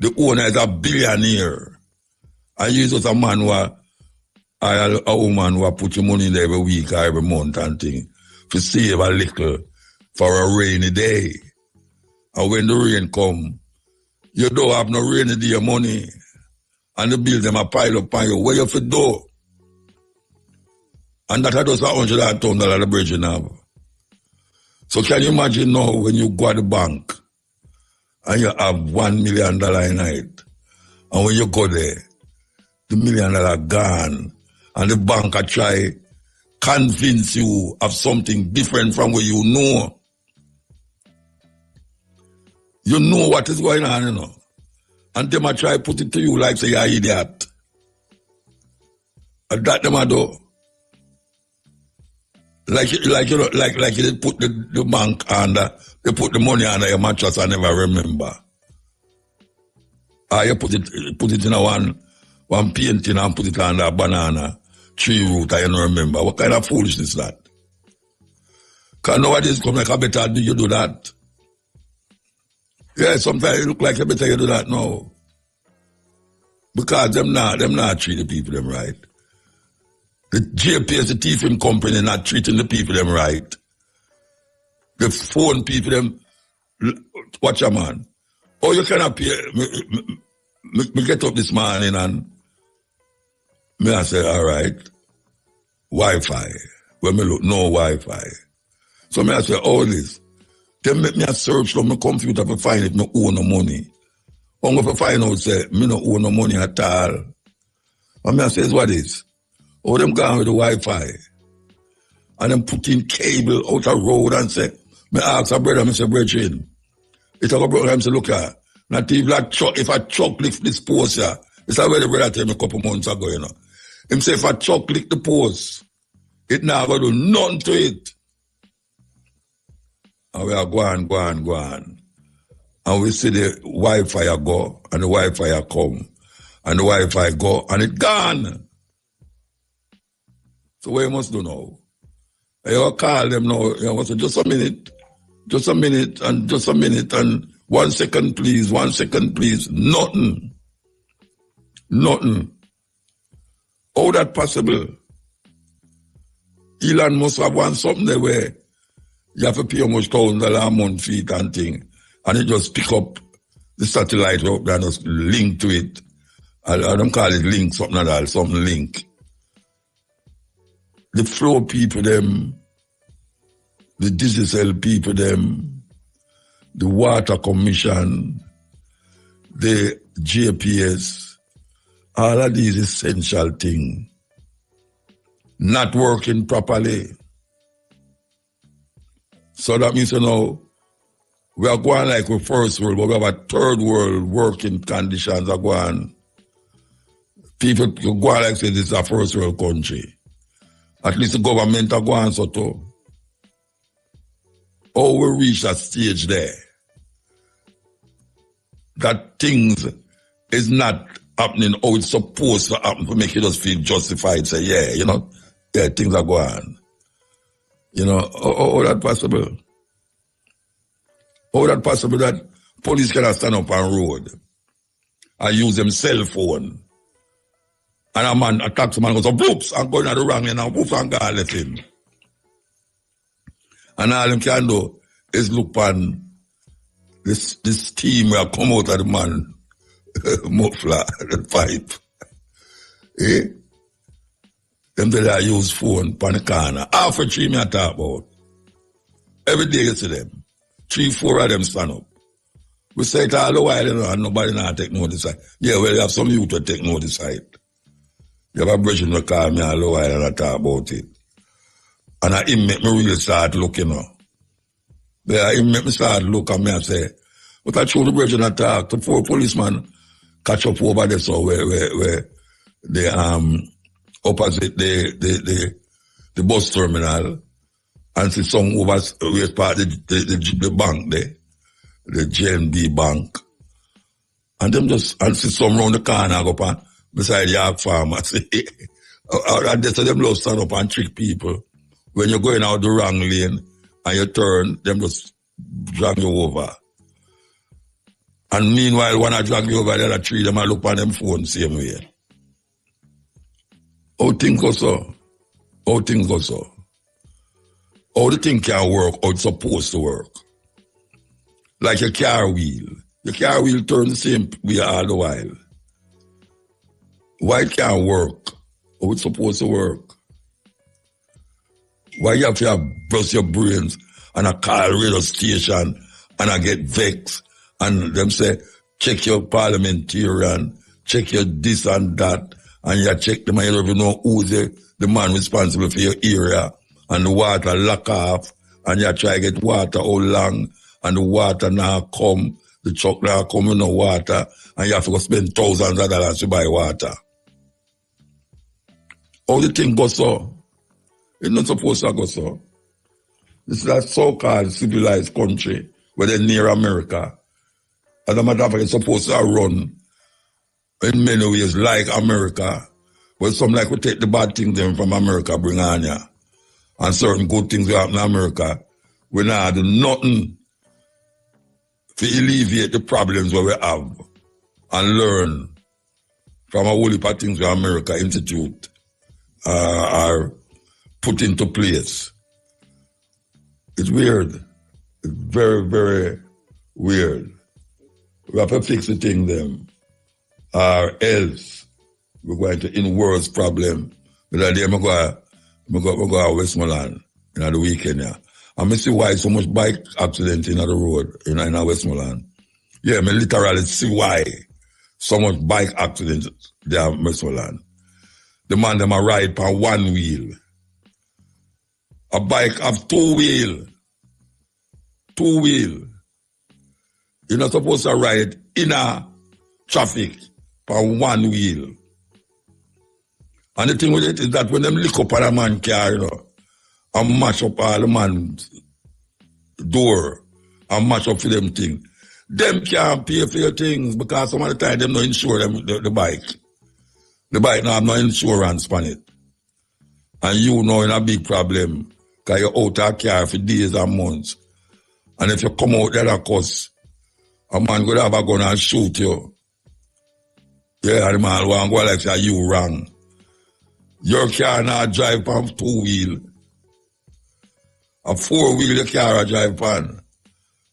The owner is a billionaire. And you just a man who a woman who put your money in there every week or every month and thing. To save a little for a rainy day. And when the rain come, you don't have no rainy day money. And the bills them a pile up on you. What you for do? And that just $100,000 the bridge now. So can you imagine now when you go to the bank and you have $1 million in it, and when you go there, the $1 million gone, and the bank a try convince you of something different from what you know. You know what is going on, you know. And them a try put it to you like say you're an idiot. And that them a do. Like you put the bank under, they put the money under your mattress and never remember. Or you put it in a one painting and put it under a banana tree root and you don't remember. What kind of foolishness is that? Because nowadays come like a better do you do that? Yeah, sometimes it look like a better you do that now. Because them not treat the people them right. The JPS, the thieving company, not treating the people them right. The phone people them, watch a man. Oh, you cannot pay. Me get up this morning and me I say, all right, Wi-Fi. when me look, no Wi-Fi. So me I say, all this. Then make me a search on my computer to find if me own no money. I'm going to find out, say, me no own no money at all. And me I say, what is? Oh, them gone with the Wi-Fi. And them put in cable out the road and say, me ask a brother, me say, brethren, it's a brother, I say, look at, not even like truck, if a truck lift this post here, it's a way the brother tell me a couple months ago, you know. Him say, if a truck lift the post, it now going to do nothing to it. And we are go on. And we see the Wi-Fi go, and the Wi-Fi come. And the Wi-Fi go, and it gone. So what you must do now? You call them now, you know, say, just a minute, and 1 second please, nothing. How that possible? Elon must have won something there where you have to pay how much $1,000 a month feet and thing, and it just pick up the satellite up there and just link to it. I don't call it link, something like that, something link. The flow people them, the digital people them, the water commission, the JPS, all of these essential things not working properly. So that means, you know, we are going like with first world, but we have a third world working conditions are going. People go like say this is a first world country. At least the government are going so too. Oh, we reach that stage there. That things is not happening how it's supposed to happen to make you just feel justified. Say, yeah, you know, yeah, things are going on. You know, how that possible? How that possible that police cannot stand up on road and use them cell phone? And a man, a taxi man goes, whoops, and going at the wrong lane, and whoops, and God let him. And all him can do is look on this team where come out of the man muffler, the pipe. Eh? Them that use phone on the corner. Half a tree me I talk about. Every day you see them. 3, 4 of them stand up. We say it all the while, you know, and nobody now take notice. Yeah, well, you have some youth to take notice. You have a bridge in the car me all the while and I talk about it. And I make me really start looking now. But him make me start look and me and say, but I throw the bridge and I talk to 4 policemen catch up over there so where the opposite the bus terminal and see some over where part the bank there, the JNB bank. And them just and see some round the corner go up and beside York Pharmacy. And they say them love stand up and trick people. When you're going out the wrong lane and you turn, them just drag you over. And meanwhile, when I drag you over the other 3, them I look on them phone same way. How things go so? How things go so? How the thing can work, how it's supposed to work. Like a car wheel. The car wheel turns the same way all the while. Why it can't work? How it's supposed to work? Why you have to bust your brains and I call radio station and I get vexed and them say, check your parliamentarian, check your this and that, and you check them and you don't even know who's the man responsible for your area, and the water lock off, and you try to get water all long, and the water now come, the truck now come with no water, and you have to go spend thousands of dollars to buy water. How the thing goes so? It's not supposed to go so. This is a so-called civilized country where they're near America. As a matter of fact, it's supposed to run in many ways like America. But some like we take the bad things them from America, bring on here. And certain good things that happen in America, we now do nothing to alleviate the problems that we have and learn from a whole heap of things that America Institute are put into place. It's weird. It's very, very weird. We have to fix the thing them, or else we're going to in worse problem. But then we're going to We go to Westmoreland in the weekend, yeah. And I see why so much bike accident in the road in Westmoreland. Yeah, I literally see why so much bike accident there in Westmoreland. The man them a ride on one wheel. A bike have two wheel. Two wheel. You're not supposed to ride in a traffic on one wheel. And the thing with it is that when them lick up on a man car, you know, and mash up all the man's door and mash up for them things, them can't pay for your things because some of the time them don't insure them the bike. The bike now have no insurance on it. And you know in a big problem because you're out of a car for days and months. And if you come out there, of course, a man could have a gun and shoot you. Yeah, the man will go like say you wrong. Your car not drive on two wheel. A four wheel your car drive on.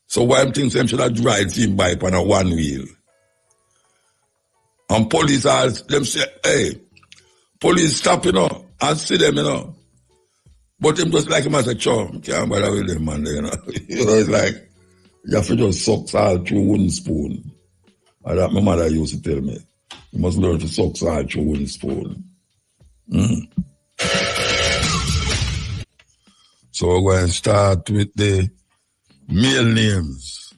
So why I'm thinking them should have drive him bike on a one wheel. And police ask them say, hey, police stop, you know, and see them, you know. But him just like him as a chum. Can't bother with them, man, you know. You know, it's like you have to just suck salt through wooden spoon. And that my mother used to tell me. You must learn to suck salt through wooden spoon. So we're going to start with the male names.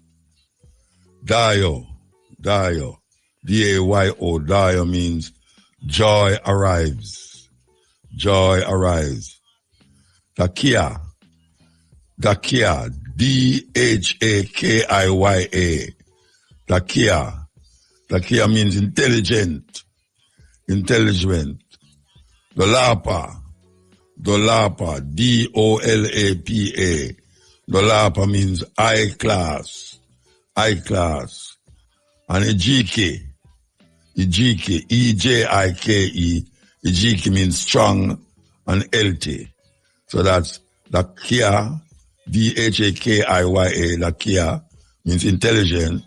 Dayo. D-A-Y-O. Dayo means joy arrives. Joy arrives. Dakia. D-H-A-K-I-Y-A. Dakia means intelligent. Intelligent. Dolapa. D-O-L-A-P-A. Dolapa means high class. High class. And Ejike. E-J-I-K-E. Ejike means strong and healthy. So that's Dakia. D-H-A-K-I-Y-A. Dakia means intelligent.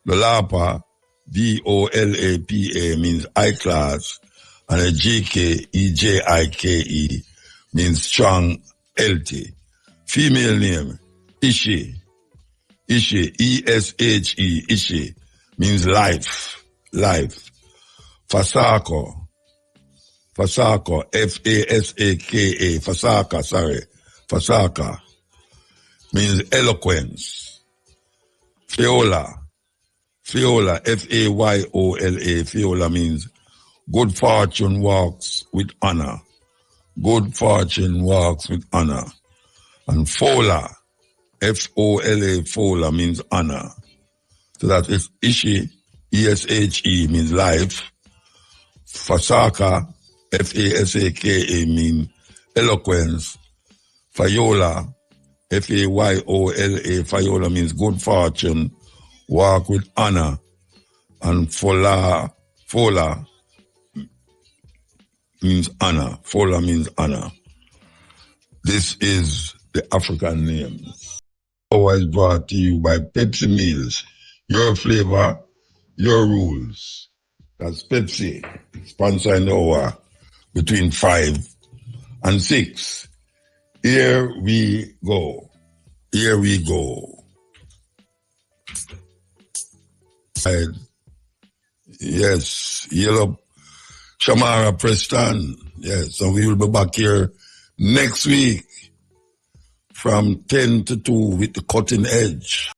Dolapa. D-O-L-A-P-A means high class. And Ejike, E-J-I-K-E, means strong, healthy. Female name, Ishi. E-S-H-E, Ishi, means life. Fasako, F-A-S-A-K-A, Fasaka, means eloquence. Fiola, F-A-Y-O-L-A, Fiola means good fortune walks with honor. Good fortune walks with honor. And Fola, F-O-L-A, Fola means honor. So that is Ishi, E-S-H-E means life. Fasaka, F-A-S-A-K-A means eloquence. Fayola, F-A-Y-O-L-A, Fayola means good fortune, walk with honor. And Fola means honor. Fola means honor. This is the African names. Always brought to you by Pepsi Meals. Your flavor, your rules. That's Pepsi, sponsoring the hour between 5 and 6. Here we go. Yes, Yellow Shamara Preston. Yes, so we will be back here next week from 10 to 2 with the cutting edge.